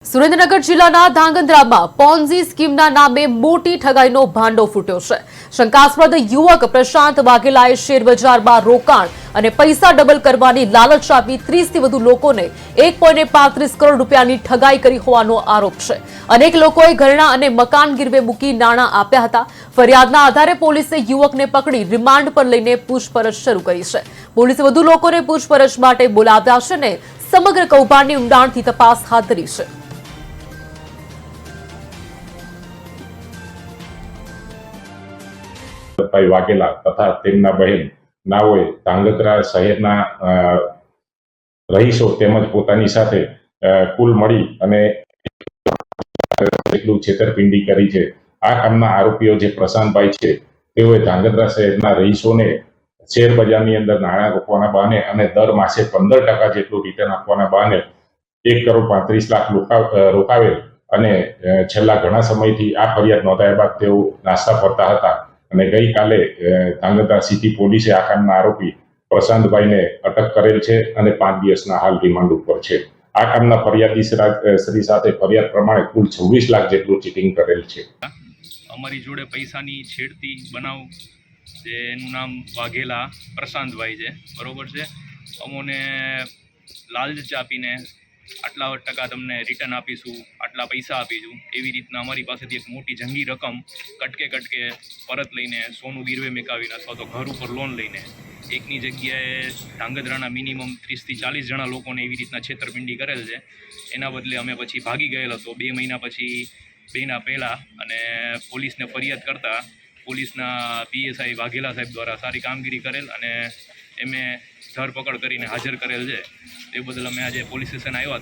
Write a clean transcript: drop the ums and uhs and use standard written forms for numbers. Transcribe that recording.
સુરેન્દ્રનગર જિલ્લાના ધાંગધ્રામાં પોન્ઝી સ્કીમના નામે મોટી ઠગાઈનો ભાંડો ફૂટ્યો છે। શંકાસ્પદ યુવક પ્રશાંત વાઘેલાએ શેરબજારમાં રોકાણ અને પૈસા ડબલ કરવાની લાલચ આપી 30 થી વધુ લોકોને 1.35 કરોડ રૂપિયાની ઠગાઈ કરી હોવાનો આરોપ છે। અનેક લોકોએ ઘરેણાં અને મકાન ગીરવે મૂકી નાણાં આપ્યા હતા। ફરિયાદના આધારે પોલીસે યુવકને પકડી રિમાન્ડ પર લઈને પૂછપરછ શરૂ કરી છે। પોલીસે વધુ લોકોને પૂછપરછ માટે બોલાવ્યા છે અને સમગ્ર કૌભાંડની ઊંડાણથી તપાસ હાથ ધરી છે। ભાઈ વાઘેલા તથા તેમના બહેન નાઓએ ધાંગધ્રા શહેરના રહીશો તેમજ પોતાની સાથે કુલ મળી અને એટલું છેતરપિંડી કરી છે। આ કામના આરોપીઓ જે પ્રશાંતભાઈ છે તેઓએ ધાંગધ્રા શહેરના રહીશોને શેર બજારની અંદર નાણાં રોકવાના બહાને અને દર માસે 15% જેટલું રિટર્ન આપવાના બહાને 1.35 કરોડ રોકાવેલ અને છેલ્લા ઘણા સમયથી આ ફરિયાદ નોંધાયા બાદ તેઓ નાસ્તા ફરતા હતા અને ગઈકાલે ધાંગધ્રા સિટી પોલીસે આ કામના આરોપી પ્રશાંતભાઈને અટક કરેલ છે અને 5 દિવસના હાલ રિમાન્ડ ઉપર છે। આ કામના ફરિયાદી શ્રી સાથે ફરિયાદ પ્રમાણે કુલ 26 લાખ જેટલું ચીટિંગ કરેલ છે। અમારી જોડે પૈસાની છેડતી બનાવ જેનું નામ વાઘેલા પ્રશાંતભાઈ છે, બરોબર છે। અમોને લાલચ આપીને આટલા ટકા તમને રિટર્ન આપીશું, આટલા પૈસા આપીશું, એવી રીતના અમારી પાસેથી એક મોટી જંગી રકમ કટકે પરત લઈને સોનું ગીરવે મેકાવીને અથવા તો ઘર ઉપર લોન લઈને એકની જગ્યાએ ધાંગધ્રાના મિનિમમ 30 થી 40 જણા લોકોને એવી રીતના છેતરપિંડી કરેલ છે। એના બદલે અમે પછી ભાગી ગયેલ હતો 2 મહિના પછી મહિના પહેલાં અને પોલીસને ફરિયાદ કરતાં પોલીસના PSI વાઘેલા સાહેબ દ્વારા સારી કામગીરી કરેલ અને એમે ધરપકડ કરીને હાજર કરેલ છે। એ બદલ અમે આજે પોલીસ સ્ટેશન આવ્યા હતા।